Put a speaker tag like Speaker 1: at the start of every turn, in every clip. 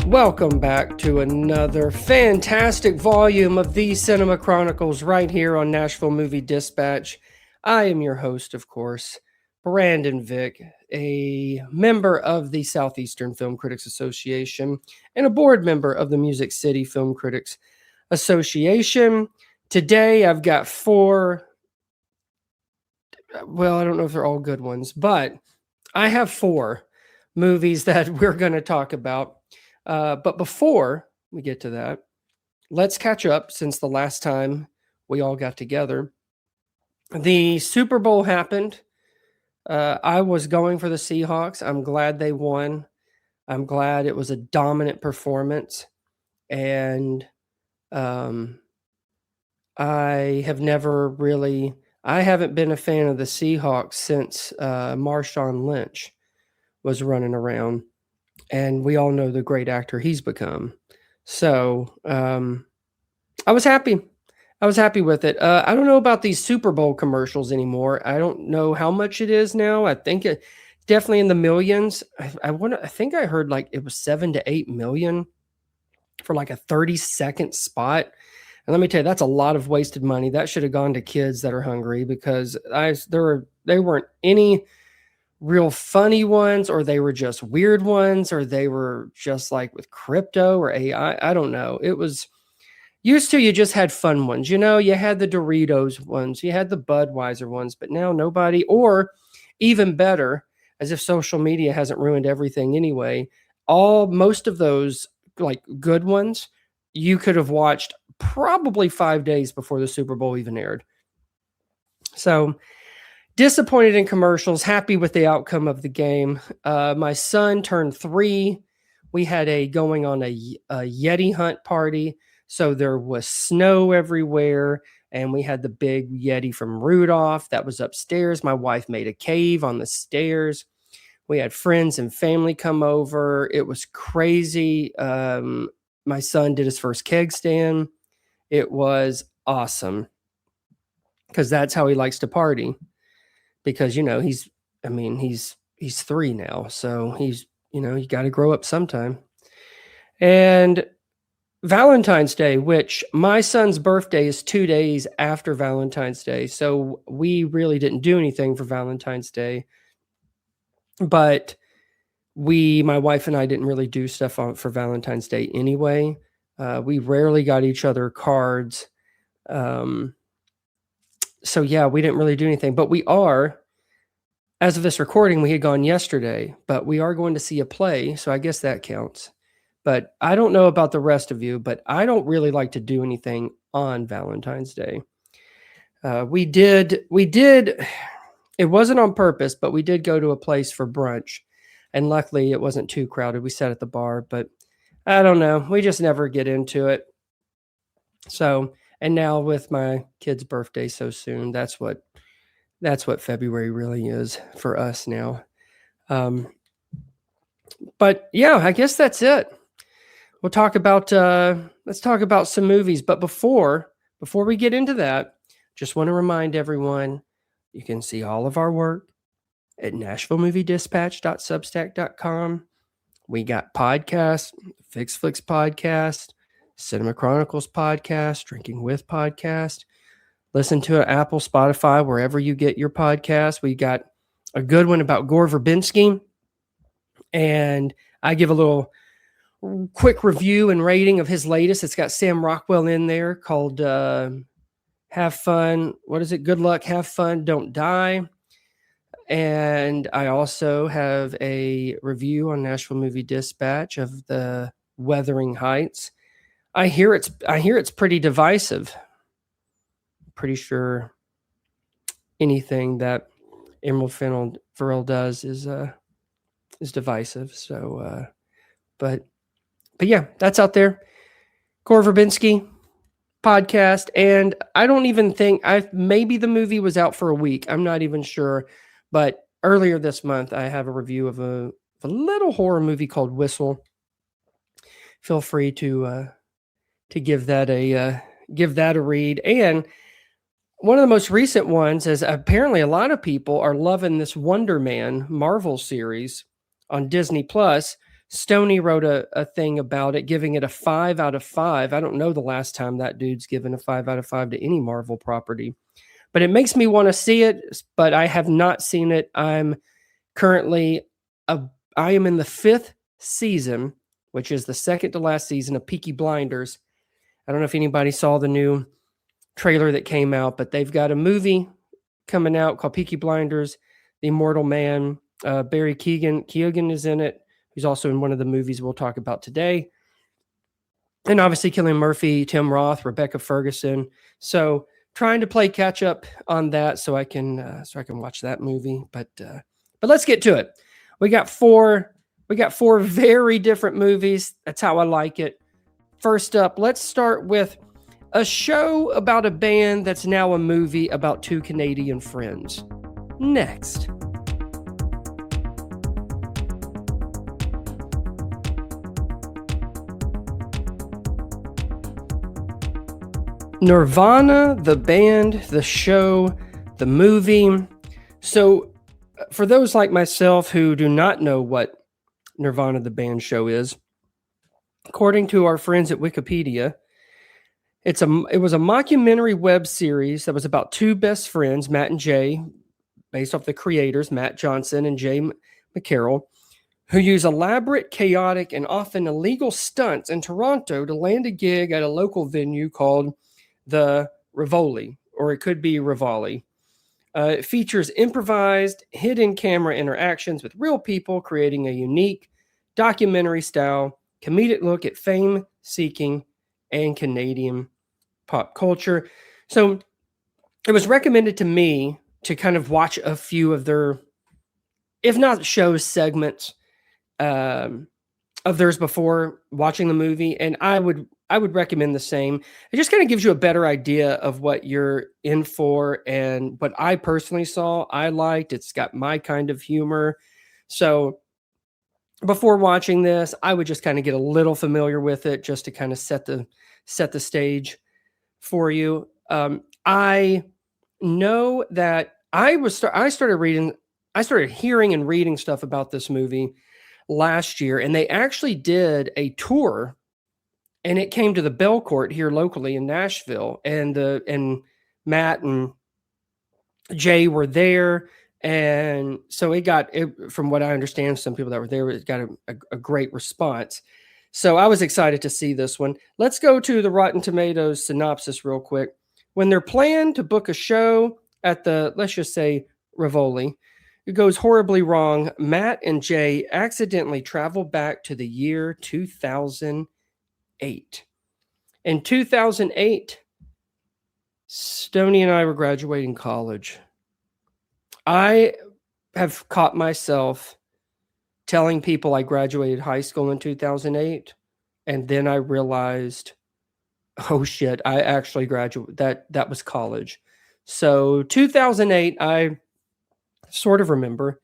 Speaker 1: Welcome back to another fantastic volume of the Cinema Chronicles right here on Nashville Movie Dispatch. I am your host, of course, Brandon Vick, a member of the Southeastern Film Critics Association and a board member of the Music City Film Critics Association. Today I've got four, well, I don't know if they're all good ones, but I have four movies that we're going to talk about. But before we get to that, let's catch up since the last time we all got together. The Super Bowl happened. I was going for the Seahawks. I'm glad they won. I'm glad it was a dominant performance. And I haven't been a fan of the Seahawks since Marshawn Lynch was running around. And we all know the great actor he's become. So I was happy. I was happy with it. I don't know about these Super Bowl commercials anymore. I don't know how much it is now. I think it definitely in the millions. I think I heard like it was 7 to 8 million for like a 30-second spot. And let me tell you, that's a lot of wasted money. That should have gone to kids that are hungry because there weren't any real funny ones, or they were just weird ones, or they were just like with crypto or AI. I don't know. It was used to, you just had fun ones. You know, you had the Doritos ones, you had the Budweiser ones, but now nobody, or even better, as if social media hasn't ruined everything anyway, most of those like good ones, you could have watched probably 5 days before the Super Bowl even aired. So disappointed in commercials, happy with the outcome of the game. My son turned 3. We had going on a Yeti hunt party. So there was snow everywhere. And we had the big Yeti from Rudolph that was upstairs. My wife made a cave on the stairs. We had friends and family come over. It was crazy. My son did his first keg stand. It was awesome because that's how he likes to party. Because, you know, he's 3 now. So you got to grow up sometime. And Valentine's Day, which my son's birthday is 2 days after Valentine's Day. So we really didn't do anything for Valentine's Day. But my wife and I didn't really do stuff for Valentine's Day anyway. We rarely got each other cards. So yeah, we didn't really do anything, but we are, as of this recording, we had gone yesterday, but we are going to see a play. So I guess that counts, but I don't know about the rest of you, but I don't really like to do anything on Valentine's Day. We did, it wasn't on purpose, but we did go to a place for brunch, and luckily it wasn't too crowded. We sat at the bar, but I don't know. We just never get into it. So, and now with my kid's birthday so soon, that's what February really is for us now. But yeah, I guess that's it. We'll talk about, let's talk about some movies. But before we get into that, just want to remind everyone, you can see all of our work at NashvilleMovieDispatch.substack.com. We got podcasts, Fix Flicks podcast, Cinema Chronicles podcast, Drinking With podcast. Listen to it, Apple, Spotify, wherever you get your podcast. We got a good one about Gore Verbinski. And I give a little quick review and rating of his latest. It's got Sam Rockwell in there called Have Fun. What is it? Good Luck, Have Fun, Don't Die. And I also have a review on Nashville Movie Dispatch of the Wuthering Heights. I hear it's pretty divisive. Pretty sure anything that Emerald Fennell does is divisive. So, but yeah, that's out there. Gore Verbinski podcast, and I don't even think maybe the movie was out for a week. I'm not even sure, but earlier this month I have a review of a little horror movie called Whistle. Feel free to give that a read. And one of the most recent ones is apparently a lot of people are loving this Wonder Man Marvel series on Disney Plus. Stoney wrote a thing about it, giving it a 5 out of 5. I don't know the last time that dude's given a 5 out of 5 to any Marvel property, but it makes me want to see it, but I have not seen it. I'm currently, I am in the 5th season, which is the second to last season of Peaky Blinders. I don't know if anybody saw the new trailer that came out, but they've got a movie coming out called Peaky Blinders, The Immortal Man. Barry Keoghan is in it. He's also in one of the movies we'll talk about today. And obviously Cillian Murphy, Tim Roth, Rebecca Ferguson. So trying to play catch up on that so I can watch that movie. But let's get to it. We got four very different movies. That's how I like it. First up, let's start with a show about a band that's now a movie about two Canadian friends. Next. Nirvana, the band, the show, the movie. So for those like myself who do not know what Nirvana, the band show is, according to our friends at Wikipedia, it was a mockumentary web series that was about two best friends, Matt and Jay, based off the creators, Matt Johnson and Jay McCarroll, who use elaborate, chaotic, and often illegal stunts in Toronto to land a gig at a local venue called the Rivoli, or it could be Rivoli. It features improvised, hidden camera interactions with real people, creating a unique documentary-style comedic look at fame-seeking and Canadian pop culture. So it was recommended to me to kind of watch a few of their, if not shows, segments of theirs before watching the movie, and I would recommend the same. It just kind of gives you a better idea of what you're in for, and what I personally saw, I liked. It's got my kind of humor. So before watching this, I would just kind of get a little familiar with it just to kind of set the stage for you. I know that I started hearing and reading stuff about this movie last year, and they actually did a tour, and it came to the Belcourt here locally in Nashville, and Matt and Jay were there, and so from what I understand, some people that were there, it got a great response. So I was excited to see this one. Let's go to the Rotten Tomatoes synopsis real quick. When they're planning to book a show at the, let's just say, Rivoli, it goes horribly wrong. Matt and Jay accidentally travel back to the year 2008. In 2008, Stoney and I were graduating college. I have caught myself telling people I graduated high school in 2008, and then I realized, oh shit, I actually graduated. That was college. So 2008, I sort of remember.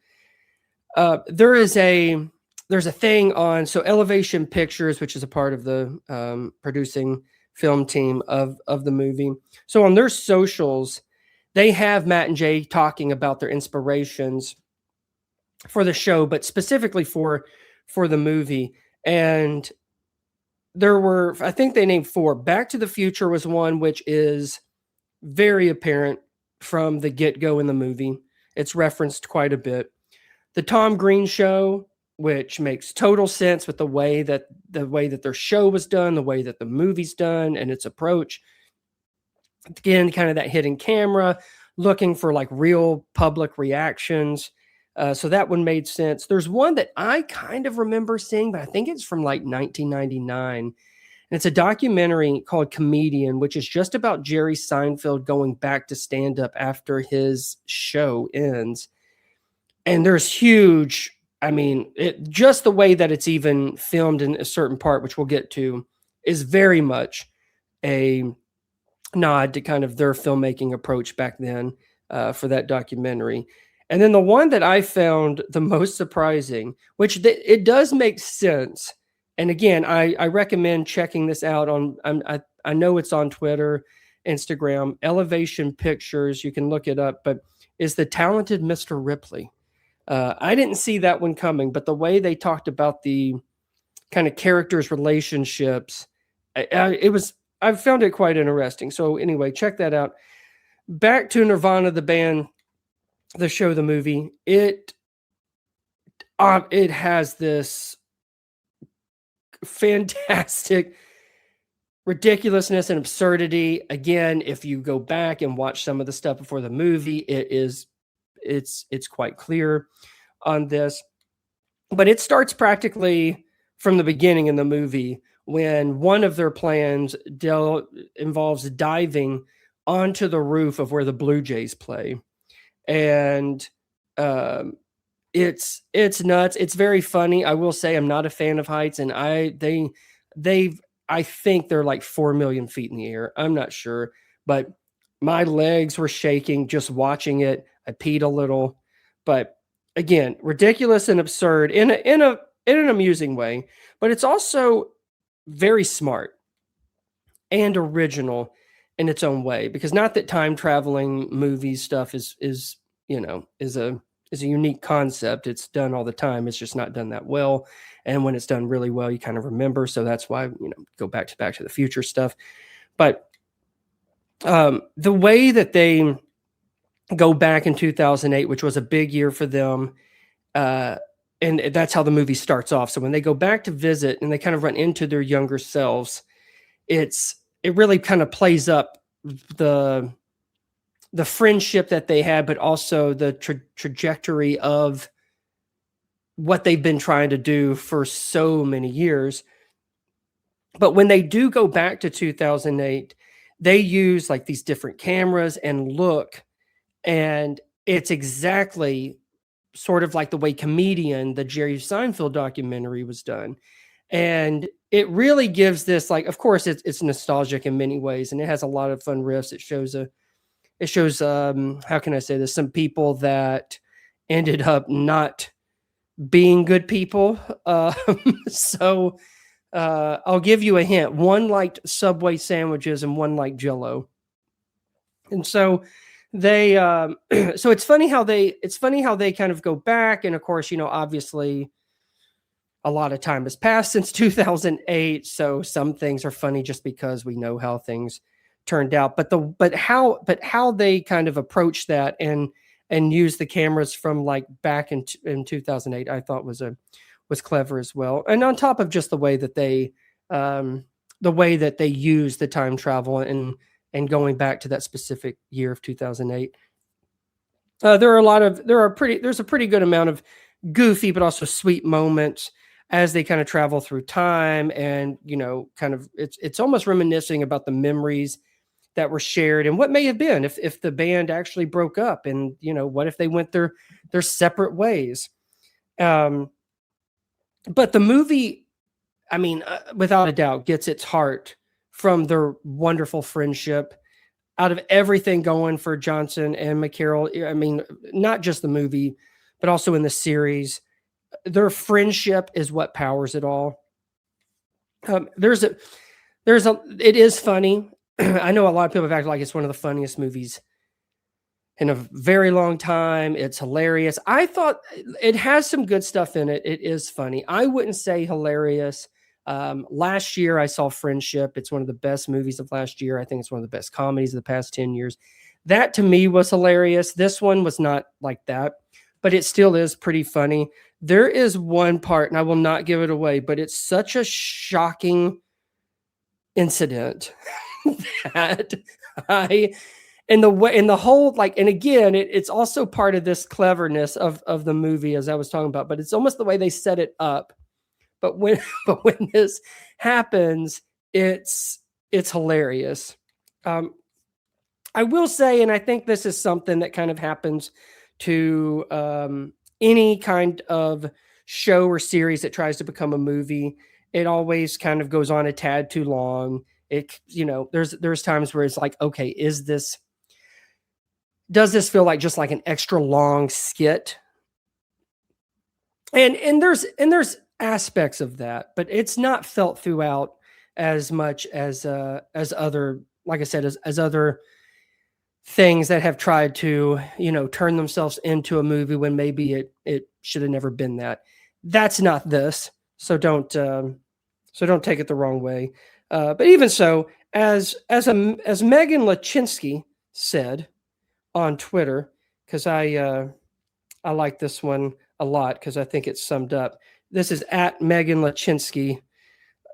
Speaker 1: There's a thing on Elevation Pictures, which is a part of the producing film team of the movie. So on their socials, they have Matt and Jay talking about their inspirations for the show, but specifically for the movie. And there were, I think they named 4. Back to the Future was one, which is very apparent from the get-go in the movie. It's referenced quite a bit. The Tom Green Show, which makes total sense with the way that their show was done, the way that the movie's done, and its approach. Again, kind of that hidden camera, looking for like real public reactions. So that one made sense. There's one that I kind of remember seeing, but I think it's from like 1999. And it's a documentary called Comedian, which is just about Jerry Seinfeld going back to stand-up after his show ends. And there's huge, I mean, just the way that it's even filmed in a certain part, which we'll get to, is very much a nod to kind of their filmmaking approach back then for that documentary. And then the one that I found the most surprising, which it does make sense. And again, I recommend checking this out on, I know it's on Twitter, Instagram, Elevation Pictures. You can look it up, but is The Talented Mr. Ripley. I didn't see that one coming, but the way they talked about the kind of characters' relationships. I found it quite interesting. So anyway, check that out. Back to Nirvana, the band, the show, the movie. It has this fantastic ridiculousness and absurdity. Again, if you go back and watch some of the stuff before the movie, it's quite clear on this. But it starts practically from the beginning in the movie when one of their plans involves diving onto the roof of where the Blue Jays play. And it's nuts. It's very funny. I will say I'm not a fan of heights, and I think they're like 4 million feet in the air. I'm not sure, but my legs were shaking just watching it. I peed a little, but again, ridiculous and absurd in an amusing way, but it's also very smart and original in its own way, because not that time traveling movie stuff is a unique concept. It's done all the time. It's just not done that well. And when it's done really well, you kind of remember. So that's why, go back to the Future stuff. But the way that they go back in 2008, which was a big year for them, and that's how the movie starts off. So when they go back to visit and they kind of run into their younger selves, it really kind of plays up the friendship that they had, but also the trajectory of what they've been trying to do for so many years. But when they do go back to 2008, they use like these different cameras and look, and it's exactly sort of like the way Comedian, the Jerry Seinfeld documentary, was done. And it really gives this, like, of course it's nostalgic in many ways, and it has a lot of fun riffs. It shows how can I say this, some people that ended up not being good people. So I'll give you a hint. One liked Subway sandwiches and one liked Jell-O. And so they so it's funny how they kind of go back, and of course, obviously a lot of time has passed since 2008, so some things are funny just because we know how things turned out. But how they kind of approach that and use the cameras from like back in 2008, I thought was clever as well. And on top of just the way that they use the time travel and going back to that specific year of 2008, there's a pretty good amount of goofy but also sweet moments as they kind of travel through time, and kind of it's almost reminiscing about the memories that were shared and what may have been if the band actually broke up, and what if they went their separate ways. But the movie, I mean, without a doubt, gets its heart from their wonderful friendship. Out of everything going for Johnson and McCarroll, I mean, not just the movie, but also in the series, their friendship is what powers it all. It is funny. I know a lot of people have acted like it's one of the funniest movies in a very long time. It's hilarious. I thought it has some good stuff in it. It is funny. I wouldn't say hilarious. Last year I saw Friendship. It's one of the best movies of last year. I think it's one of the best comedies of the past 10 years. That to me was hilarious. This one was not like that, but it still is pretty funny. There is one part, and I will not give it away, but it's such a shocking incident that and the whole, like, and again, it's also part of this cleverness of the movie, as I was talking about, but it's almost the way they set it up. But when this happens, it's hilarious. I will say, and I think this is something that kind of happens to any kind of show or series that tries to become a movie. It always kind of goes on a tad too long. There's times where it's like, okay, does this feel like just like an extra long skit? And there's aspects of that, but it's not felt throughout as much as other, like I said, as other things that have tried to, turn themselves into a movie when maybe it should have never been that. That's not this. So don't So don't take it the wrong way. But even so, as Megan Lachinsky said on Twitter, because I like this one a lot because I think it's summed up. This is at Megan Lachinsky.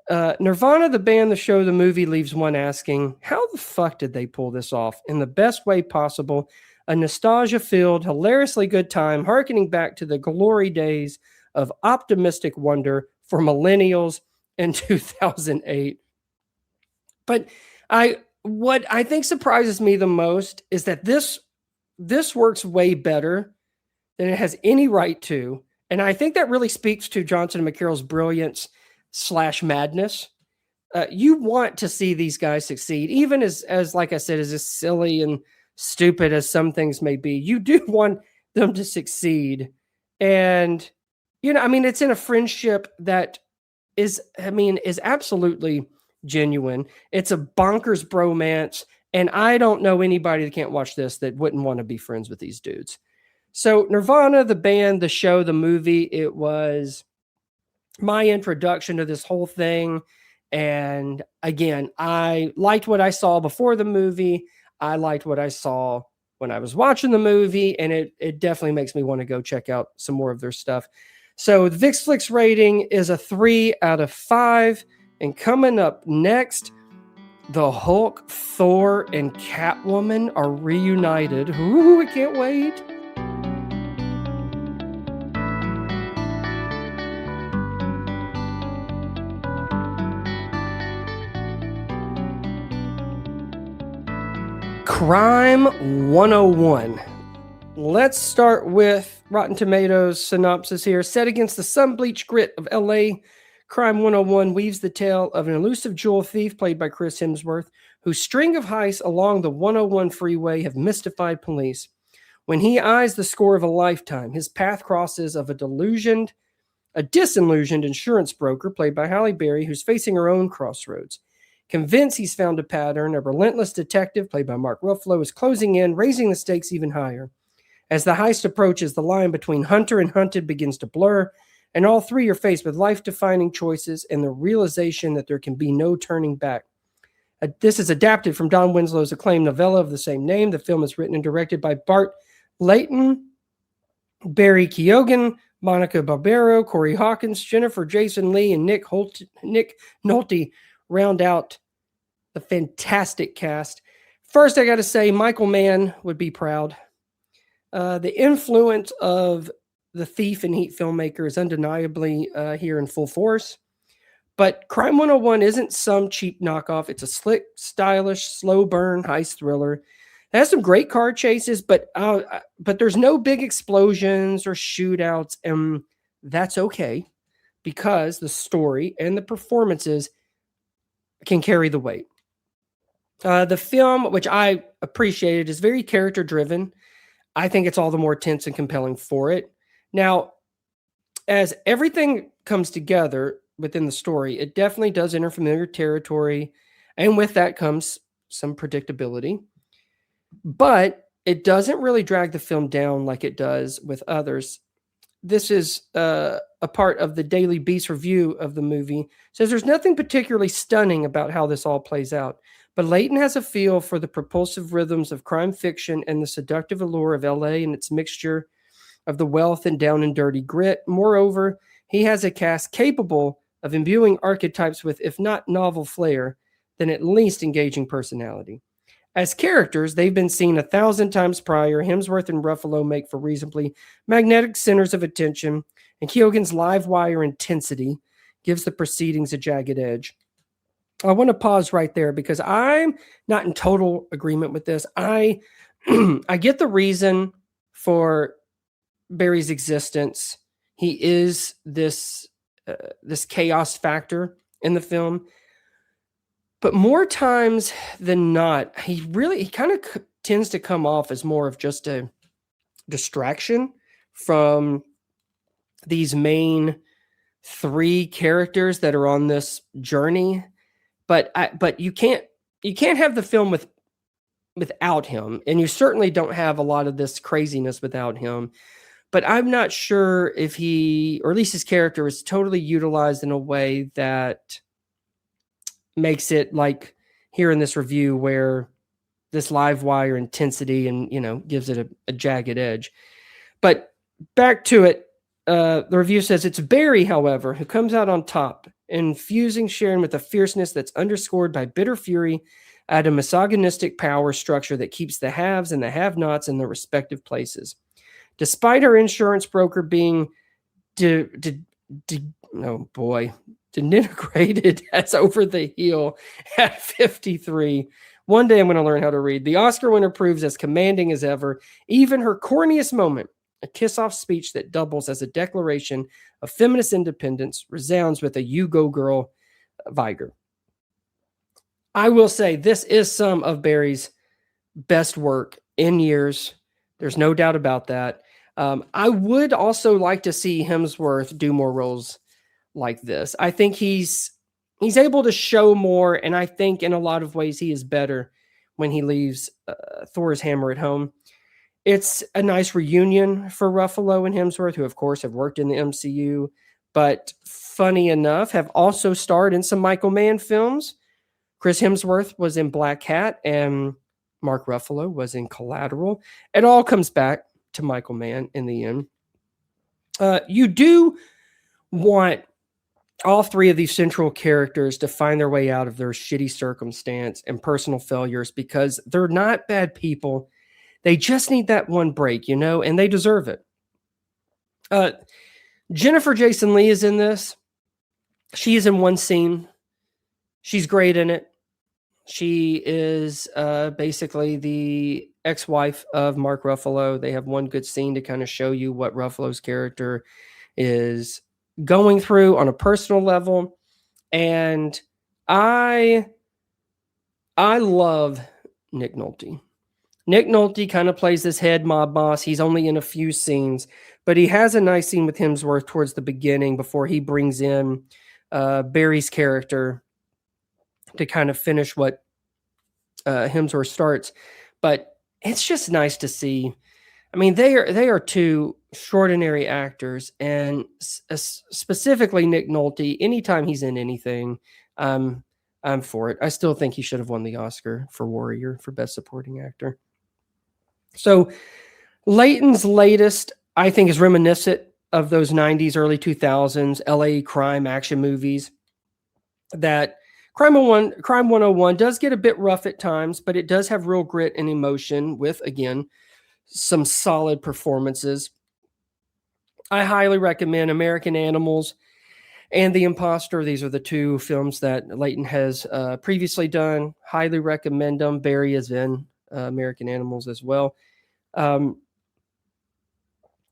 Speaker 1: Nirvana, the band, the show, the movie leaves one asking, how the fuck did they pull this off in the best way possible? A nostalgia-filled, hilariously good time, harkening back to the glory days of optimistic wonder for millennials in 2008. But what I think surprises me the most is that this works way better than it has any right to. And I think that really speaks to Johnson and McCarroll's brilliance / madness. You want to see these guys succeed, even as like I said, as silly and stupid as some things may be. You do want them to succeed. And, it's in a friendship that is absolutely genuine. It's a bonkers bromance. And I don't know anybody that can't watch this that wouldn't want to be friends with these dudes. So Nirvana, the band, the show, the movie, it was my introduction to this whole thing. And again, I liked what I saw before the movie. I liked what I saw when I was watching the movie. And it definitely makes me want to go check out some more of their stuff. So the VIX Flix rating is a 3 out of 5. And coming up next, the Hulk, Thor, and Catwoman are reunited. Ooh, I can't wait. Crime 101. Let's start with Rotten Tomatoes synopsis here. Set against the sun-bleached grit of LA, Crime 101 weaves the tale of an elusive jewel thief played by Chris Hemsworth, whose string of heists along the 101 freeway have mystified police. When he eyes the score of a lifetime, his path crosses of a disillusioned insurance broker played by Halle Berry, who's facing her own crossroads. Convinced he's found a pattern, a relentless detective played by Mark Ruffalo is closing in, raising the stakes even higher. As the heist approaches, the line between hunter and hunted begins to blur, and all three are faced with life-defining choices and the realization that there can be no turning back. This is adapted from Don Winslow's acclaimed novella of the same name. The film is written and directed by Bart Layton, Barry Keoghan, Monica Barbero, Corey Hawkins, Jennifer Jason Leigh, and Nick Nolte round out the fantastic cast. First, I got to say, Michael Mann would be proud. The influence of the Thief and Heat filmmaker is undeniably here in full force. But Crime 101 isn't some cheap knockoff. It's a slick, stylish, slow burn heist thriller. It has some great car chases, but there's no big explosions or shootouts, and that's okay because the story and the performances can carry the weight. The film, which I appreciated, is very character-driven. I think it's all the more tense and compelling for it. Now, as everything comes together within the story, it definitely does enter familiar territory, and with that comes some predictability. But it doesn't really drag the film down like it does with others. This is a part of the Daily Beast review of the movie. It says there's nothing particularly stunning about how this all plays out, but Layton has a feel for the propulsive rhythms of crime fiction and the seductive allure of LA and its mixture of the wealth and down and dirty grit. Moreover, he has a cast capable of imbuing archetypes with, if not novel flair, then at least engaging personality. As characters, they've been seen 1,000 times prior. Hemsworth and Ruffalo make for reasonably magnetic centers of attention, and Keoghan's live wire intensity gives the proceedings a jagged edge. I want to pause right there because I'm not in total agreement with this. I get the reason for Barry's existence. He is this chaos factor in the film. But more times than not, he kind of tends to come off as more of just a distraction from these main three characters that are on this journey. But you can't have the film without him, and you certainly don't have a lot of this craziness without him. But I'm not sure if he, or at least his character, is totally utilized in a way that makes it like here in this review where this live wire intensity and, gives it a jagged edge. But back to it, the review says it's Barry, however, who comes out on top, infusing Sharon with a fierceness that's underscored by bitter fury at a misogynistic power structure that keeps the haves and the have-nots in their respective places. Despite her insurance broker being denigrated as over the heel at 53. One day I'm going to learn how to read. The Oscar winner proves as commanding as ever. Even her corniest moment, a kiss-off speech that doubles as a declaration of feminist independence, resounds with a "You Go Girl" vigor. I will say this is some of Barry's best work in years. There's no doubt about that. I would also like to see Hemsworth do more roles like this. I think he's able to show more, and I think in a lot of ways he is better when he leaves Thor's hammer at home. It's a nice reunion for Ruffalo and Hemsworth, who of course have worked in the MCU, but funny enough, have also starred in some Michael Mann films. Chris Hemsworth was in Black Cat, and Mark Ruffalo was in Collateral. It all comes back to Michael Mann in the end. You do want all three of these central characters to find their way out of their shitty circumstance and personal failures, because they're not bad people. They just need that one break, and they deserve it. Jennifer Jason Leigh is in this. She is in one scene. She's great in it. She is basically the ex-wife of Mark Ruffalo. They have one good scene to kind of show you what Ruffalo's character is going through on a personal level. And I love Nick Nolte. Nick Nolte kind of plays this head mob boss. He's only in a few scenes, but he has a nice scene with Hemsworth towards the beginning before he brings in Barry's character to kind of finish what Hemsworth starts. But it's just nice to see. I mean, they are two extraordinary actors, and specifically Nick Nolte. Anytime he's in anything, I'm for it. I still think he should have won the Oscar for Warrior for Best Supporting Actor. So Leighton's latest, I think, is reminiscent of those 90s, early 2000s LA crime action movies. That Crime 101 does get a bit rough at times, but it does have real grit and emotion with, again, some solid performances. I highly recommend American Animals and The Imposter. These are the two films that Leighton has previously done. Highly recommend them. Barry is in American Animals as well.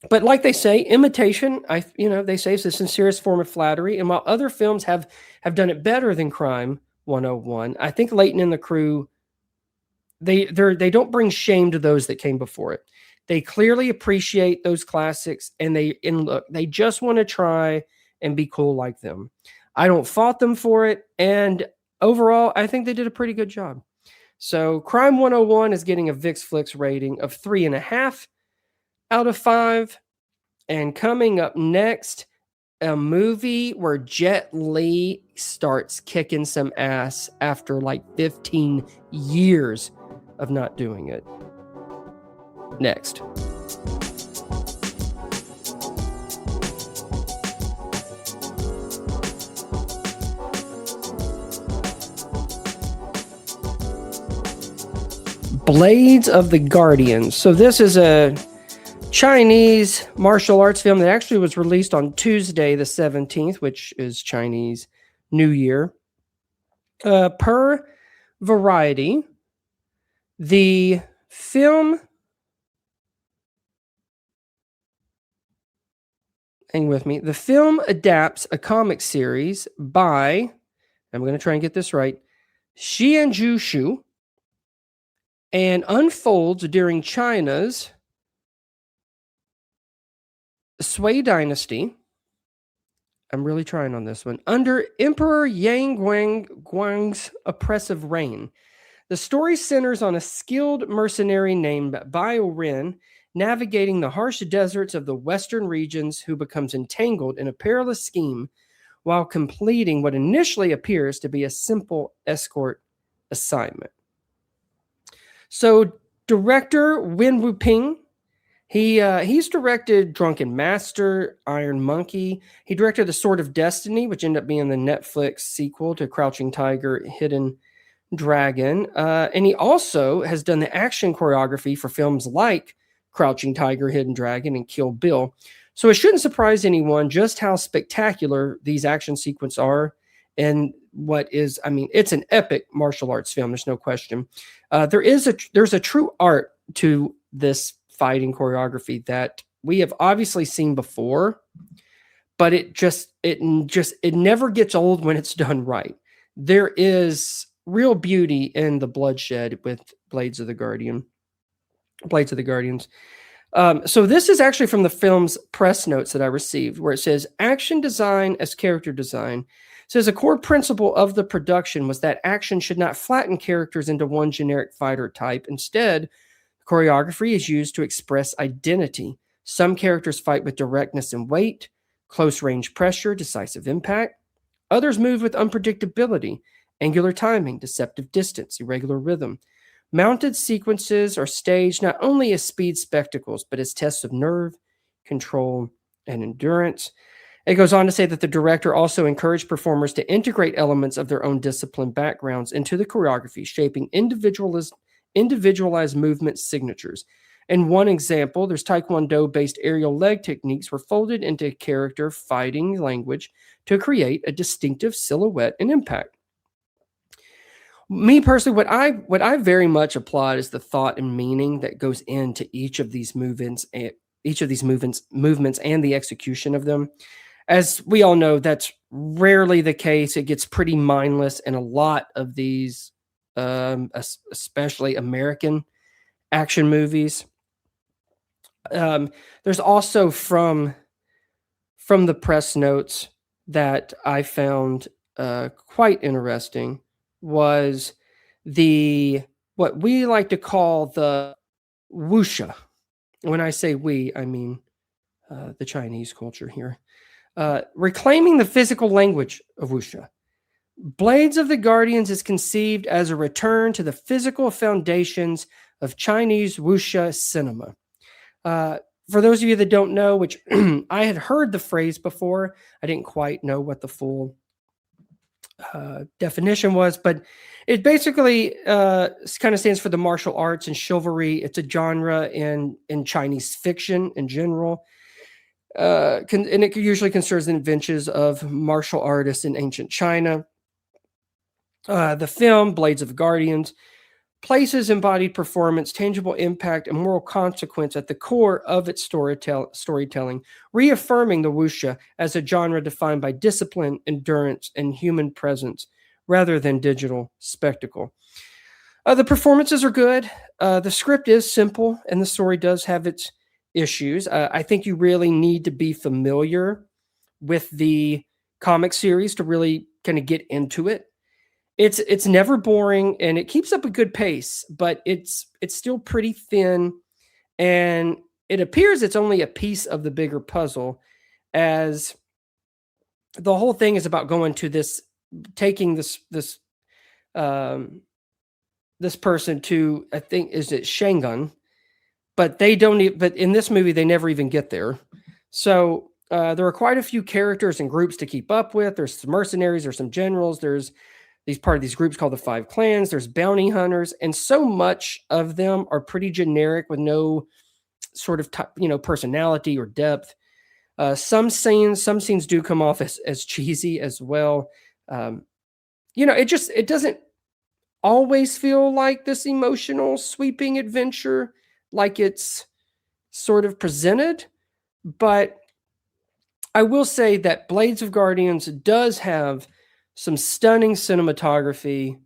Speaker 1: But like they say, imitation, they say it's the sincerest form of flattery. And while other films have done it better than Crime 101, I think Leighton and the crew, they don't bring shame to those that came before it. They clearly appreciate those classics, and they just want to try and be cool like them. I don't fault them for it, and overall, I think they did a pretty good job. So Crime 101 is getting a VIX Flix rating of 3.5 out of 5. And coming up next, a movie where Jet Li starts kicking some ass after like 15 years of not doing it. Next. Blades of the Guardians. So this is a Chinese martial arts film that actually was released on Tuesday the 17th, which is Chinese New Year. Per Variety, the film, hang with me, the film adapts a comic series by, I'm going to try and get this right, Xianzhu Shu, and unfolds during China's Sui Dynasty. I'm really trying on this one. Under Emperor Yang Guang's oppressive reign. The story centers on a skilled mercenary named Bio Ren navigating the harsh deserts of the western regions, who becomes entangled in a perilous scheme while completing what initially appears to be a simple escort assignment. So director Wen Wuping, he's directed Drunken Master, Iron Monkey. He directed The Sword of Destiny, which ended up being the Netflix sequel to Crouching Tiger, Hidden Dragon. And he also has done the action choreography for films like Crouching Tiger, Hidden Dragon, and Kill Bill. So it shouldn't surprise anyone just how spectacular these action sequences are. And it's an epic martial arts film. There's no question. There's a true art to this fighting choreography that we have obviously seen before, but it never gets old when it's done right. There is real beauty in the bloodshed with Blades of the Guardians. So this is actually from the film's press notes that I received, where it says action design as character design. It says a core principle of the production was that action should not flatten characters into one generic fighter type. Instead, choreography is used to express identity. Some characters fight with directness and weight, close range pressure, decisive impact. Others move with unpredictability, angular timing, deceptive distance, irregular rhythm. Mounted sequences are staged not only as speed spectacles, but as tests of nerve, control, and endurance. It goes on to say that the director also encouraged performers to integrate elements of their own discipline backgrounds into the choreography, shaping individualized movement signatures. In one example, there's Taekwondo-based aerial leg techniques were folded into character fighting language to create a distinctive silhouette and impact. Me personally, what I very much applaud is the thought and meaning that goes into each of these movements and the execution of them. As we all know, that's rarely the case. It gets pretty mindless in a lot of these, especially American action movies. There's also from the press notes that I found quite interesting was what we like to call the wuxia. When I say we, I mean the Chinese culture here. Reclaiming the physical language of wuxia. Blades of the Guardians is conceived as a return to the physical foundations of Chinese wuxia cinema. For those of you that don't know, which I had heard the phrase before, I didn't quite know what the full definition was, but it basically kind of stands for the martial arts and chivalry. It's a genre in Chinese fiction in general. And it usually concerns the adventures of martial artists in ancient China. The film, Blades of the Guardians, places embodied performance, tangible impact, and moral consequence at the core of its storytelling, reaffirming the wuxia as a genre defined by discipline, endurance, and human presence, rather than digital spectacle. The performances are good. The script is simple, and the story does have its issues. I think you really need to be familiar with the comic series to really kind of get into it. It's never boring, and it keeps up a good pace, but it's still pretty thin, and it appears it's only a piece of the bigger puzzle, as the whole thing is about taking this person to, I think, is it Shanghai? But but in this movie, they never even get there. So there are quite a few characters and groups to keep up with. There's some mercenaries, there's some generals, there's part of these groups called the Five Clans, there's bounty hunters, and so much of them are pretty generic with no sort of personality or depth. Some scenes do come off as cheesy as well. It doesn't always feel like this emotional sweeping adventure like it's sort of presented, but I will say that Blades of Guardians does have some stunning cinematography,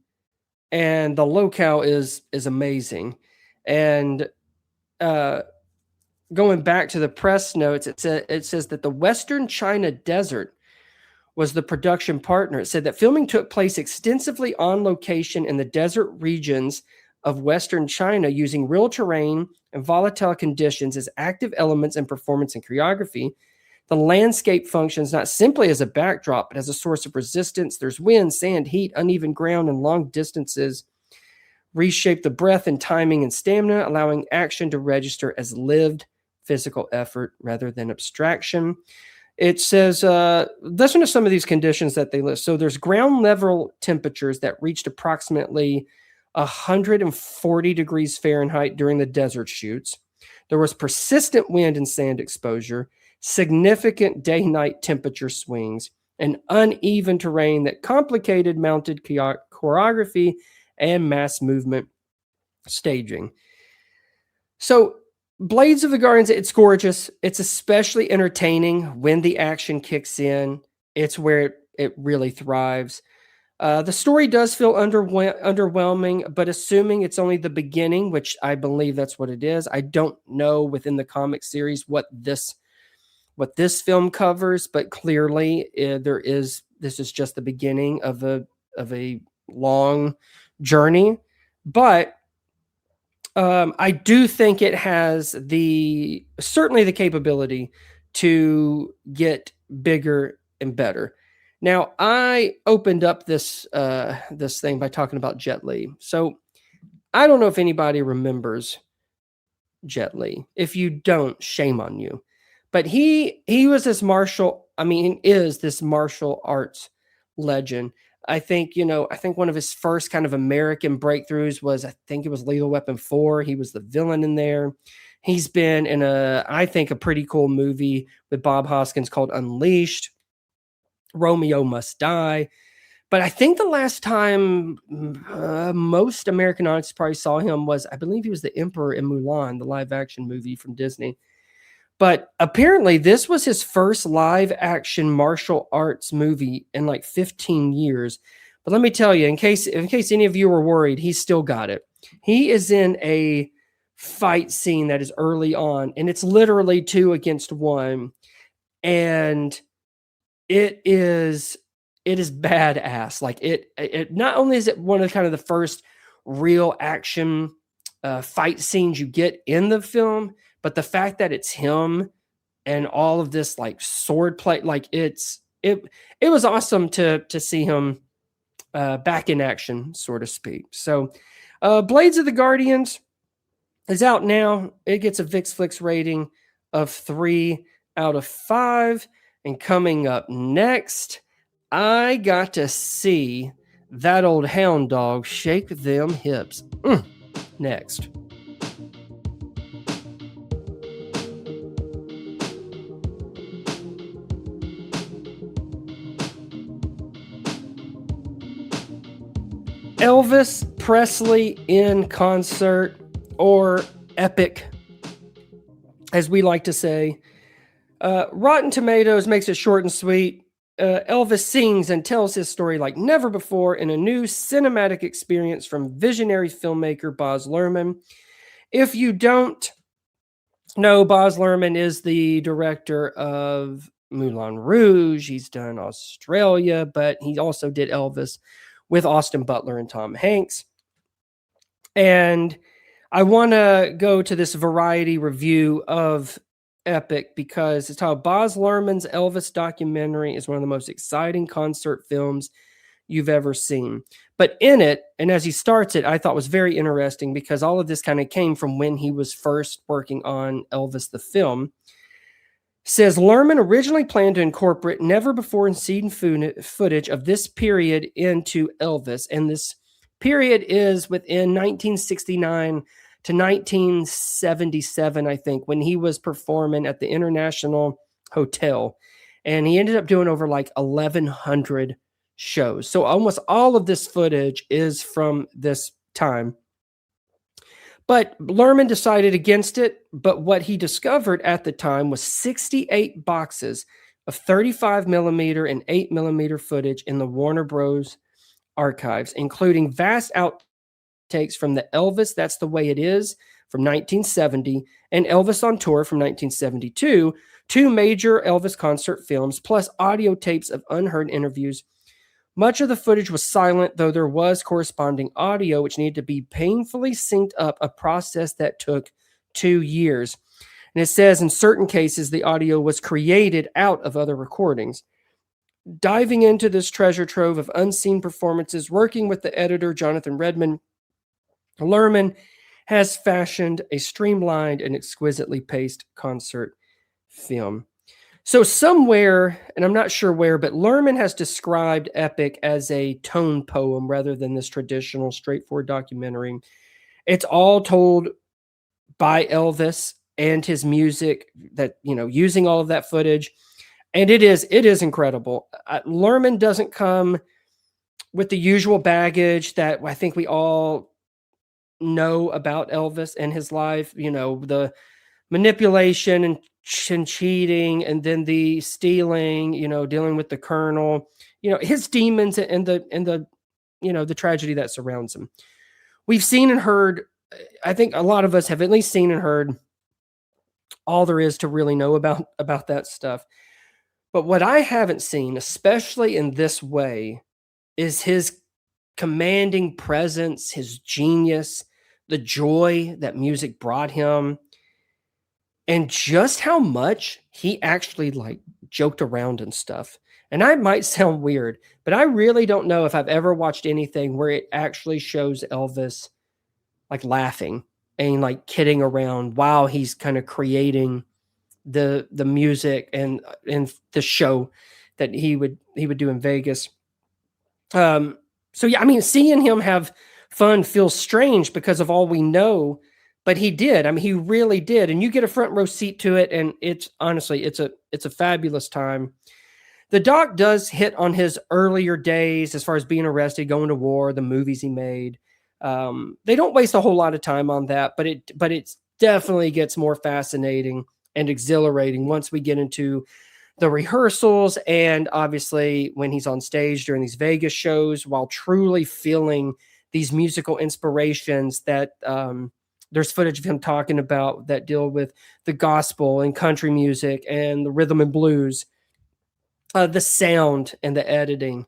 Speaker 1: and the locale is amazing. And going back to the press notes, it says that the Western China desert was the production partner. It said that filming took place extensively on location in the desert regions of Western China, using real terrain and volatile conditions as active elements in performance and choreography. The landscape functions not simply as a backdrop, but as a source of resistance. There's wind, sand, heat, uneven ground, and long distances reshape the breath and timing and stamina, allowing action to register as lived physical effort rather than abstraction. It says, listen to some of these conditions that they list. So there's ground level temperatures that reached approximately 140 degrees Fahrenheit during the desert shoots. There was persistent wind and sand exposure, significant day-night temperature swings, and uneven terrain that complicated mounted choreography and mass movement staging. So Blades of the Guardians, it's gorgeous. It's especially entertaining when the action kicks in. It's where it really thrives. The story does feel underwhelming, but assuming it's only the beginning, which I believe that's what it is. I don't know within the comic series what this film covers, but clearly this is just the beginning of a long journey. But I do think it has certainly the capability to get bigger and better. Now, I opened up this thing by talking about Jet Li. So I don't know if anybody remembers Jet Li. If you don't, shame on you. But he was this is this martial arts legend. I think one of his first kind of American breakthroughs was, I think it was Lethal Weapon 4. He was the villain in there. He's been in I think a pretty cool movie with Bob Hoskins called Unleashed. Romeo Must Die. But I think the last time most American audiences probably saw him was, I believe he was the Emperor in Mulan, the live action movie from Disney. But apparently this was his first live action martial arts movie in like 15 years. But let me tell you, in case any of you were worried, he's still got it. He is in a fight scene that is early on, and it's literally 2 against 1. And it is badass. Like it not only is it one of kind of the first real action fight scenes you get in the film, but the fact that it's him and all of this like sword play, like it was awesome to see him back in action, so to speak. So Blades of the Guardians is out now. It gets a VIX Flix rating of 3 out of 5. And coming up next, I got to see that old hound dog shake them hips. Next. Elvis Presley in concert, or epic, as we like to say. Rotten Tomatoes makes it short and sweet. Elvis sings and tells his story like never before in a new cinematic experience from visionary filmmaker Baz Luhrmann. If you don't know, Baz Luhrmann is the director of Moulin Rouge. He's done Australia, but he also did Elvis with Austin Butler and Tom Hanks. And I want to go to this variety review of Epic because it's how Baz Luhrmann's Elvis documentary is one of the most exciting concert films you've ever seen. But in it, and as he starts it, I thought was very interesting because all of this kind of came from when he was first working on Elvis the film. Says Luhrmann originally planned to incorporate never before seen footage of this period into Elvis, and this period is within 1969 to 1977, I think, when he was performing at the International Hotel. And he ended up doing over like 1,100 shows. So almost all of this footage is from this time. But Luhrmann decided against it. But what he discovered at the time was 68 boxes of 35 millimeter and 8 millimeter footage in the Warner Bros. Archives, including vast outtakes from the Elvis That's the Way It Is from 1970 and Elvis on Tour from 1972, 2 major Elvis concert films, plus audio tapes of unheard interviews. Much of the footage was silent, though there was corresponding audio, which needed to be painfully synced up, a process that took 2 years. And it says in certain cases, the audio was created out of other recordings. Diving into this treasure trove of unseen performances, working with the editor, Jonathan Redman, Lerman has fashioned a streamlined and exquisitely paced concert film. So somewhere, and I'm not sure where, but Lerman has described Epic as a tone poem rather than this traditional straightforward documentary. It's all told by Elvis and his music, that, using all of that footage. And it is incredible. Lerman doesn't come with the usual baggage that I think we all know about Elvis and his life, the manipulation and cheating, and then the stealing, dealing with the colonel, his demons, and the the tragedy that surrounds him. We've seen and heard, I think a lot of us have at least seen and heard all there is to really know about that stuff. But what I haven't seen, especially in this way, is his commanding presence, his genius, the joy that music brought him, and just how much he actually joked around and stuff. And I might sound weird, but I really don't know if I've ever watched anything where it actually shows Elvis laughing and kidding around while he's kind of creating the music and the show that he would do in Vegas. So yeah, I mean, seeing him have fun feels strange because of all we know, but he did. I mean, he really did, and you get a front row seat to it, and it's honestly, it's a fabulous time. The doc does hit on his earlier days as far as being arrested, going to war, the movies he made. They don't waste a whole lot of time on that, but it definitely gets more fascinating and exhilarating once we get into the rehearsals, and obviously when he's on stage during these Vegas shows, while truly feeling these musical inspirations that there's footage of him talking about that deal with the gospel and country music and the rhythm and blues, the sound and the editing,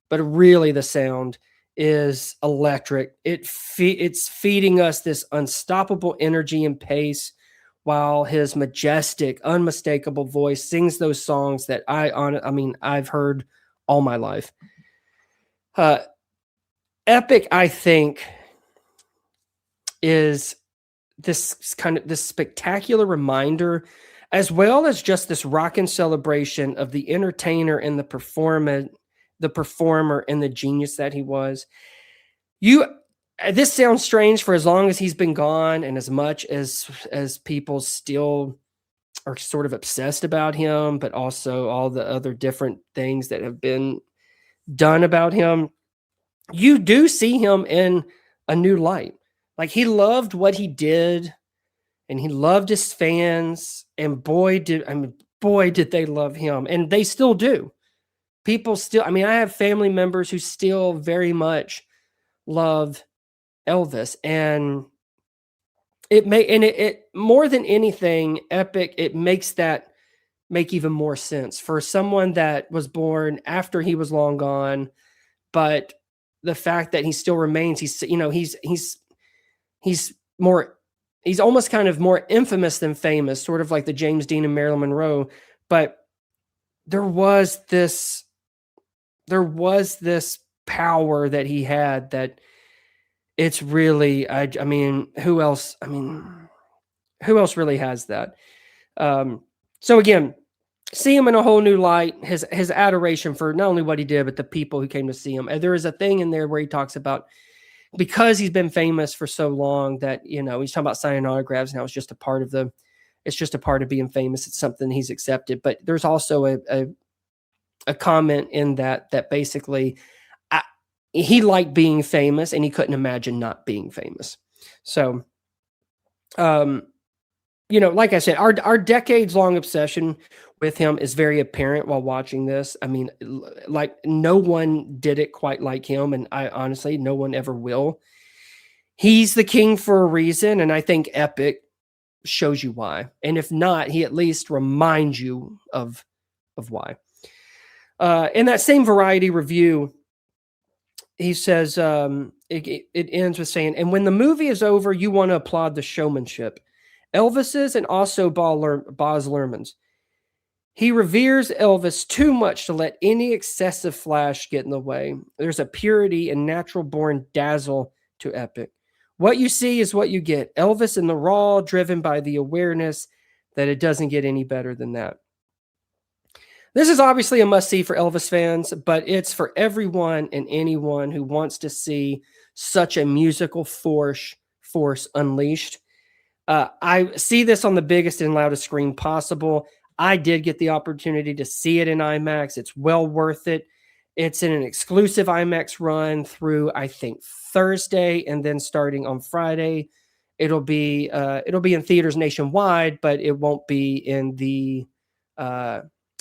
Speaker 1: but really the sound is electric. It's feeding us this unstoppable energy and pace, while his majestic, unmistakable voice sings those songs that I've heard all my life. Epic, I think, is this spectacular reminder, as well as just this rockin' celebration of the entertainer and the performer and the genius that he was. This sounds strange for as long as he's been gone, and as much as people still are sort of obsessed about him, but also all the other different things that have been done about him, you do see him in a new light. He loved what he did, and he loved his fans, and boy did they love him, and they still do. People still, I have family members who still very much love Elvis, and it more than anything, Epic, it makes that make even more sense for someone that was born after he was long gone, but the fact that he still remains, he's almost kind of more infamous than famous, sort of like the James Dean and Marilyn Monroe, but there was this power that he had that it's really, who else really has that? So again, see him in a whole new light, his adoration for not only what he did, but the people who came to see him. And there is a thing in there where he talks about, because he's been famous for so long, that, he's talking about signing autographs now. It's just a part of being famous. It's something he's accepted. But there's also a comment in that basically, he liked being famous and he couldn't imagine not being famous. So, like I said, our decades long obsession with him is very apparent while watching this. No one did it quite like him. And honestly, no one ever will. He's the king for a reason. And I think Epic shows you why. And if not, he at least reminds you of why. In that same Variety review, he says, it ends with saying, and when the movie is over, you want to applaud the showmanship. Elvis's and also Baz Luhrmann's. He reveres Elvis too much to let any excessive flash get in the way. There's a purity and natural-born dazzle to Epic. What you see is what you get. Elvis in the raw, driven by the awareness that it doesn't get any better than that. This is obviously a must-see for Elvis fans, but it's for everyone and anyone who wants to see such a musical force unleashed. I see this on the biggest and loudest screen possible. I did get the opportunity to see it in IMAX. It's well worth it. It's in an exclusive IMAX run through, I think, Thursday, and then starting on Friday, it'll be in theaters nationwide, but it won't be in the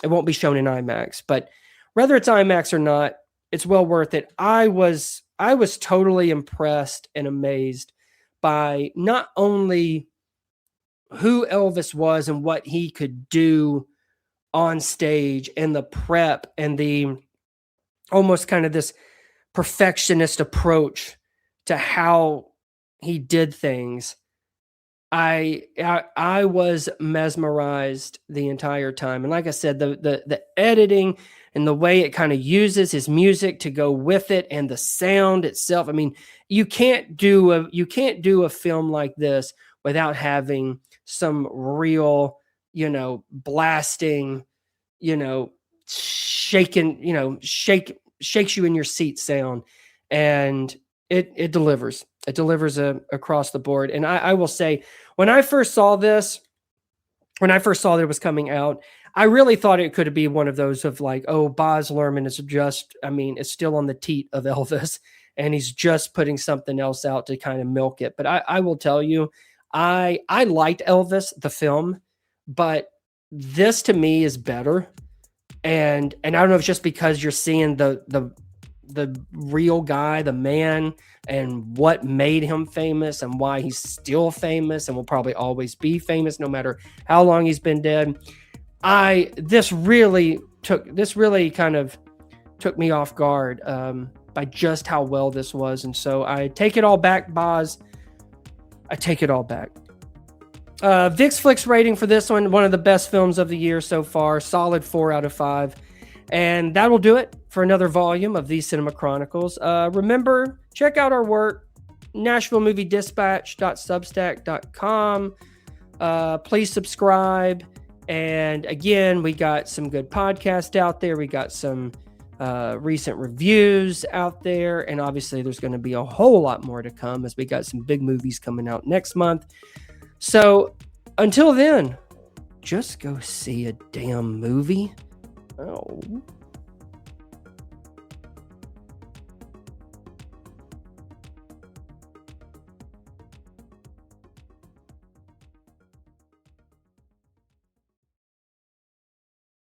Speaker 1: it won't be shown in IMAX. But whether it's IMAX or not, it's well worth it. I was totally impressed and amazed by not only who Elvis was and what he could do on stage, and the prep and the almost kind of this perfectionist approach to how he did things. I was mesmerized the entire time. And like I said, the editing and the way it kind of uses his music to go with it, and the sound itself. I mean, you can't do a film like this without having some real, blasting, shaking, shakes you in your seat sound. And it delivers. It delivers across the board. And I will say, when I first saw that it was coming out, I really thought it could be one of those of like, oh, Baz Luhrmann is it's still on the teat of Elvis, and he's just putting something else out to kind of milk it. But I will tell you, I liked Elvis, the film, but this to me is better. And I don't know if it's just because you're seeing the real guy, the man, and what made him famous and why he's still famous and will probably always be famous no matter how long he's been dead. This really kind of took me off guard by just how well this was. And so I take it all back, Boz. I take it all back. Vick's Flicks rating for this one of the best films of the year so far. Solid 4 out of 5. And that'll do it for another volume of these Cinema Chronicles. Remember, check out our work, NashvilleMovieDispatch.substack.com. Please subscribe. And again, we got some good podcasts out there. We got some recent reviews out there. And obviously, there's going to be a whole lot more to come, as we got some big movies coming out next month. So until then, just go see a damn movie. Oh.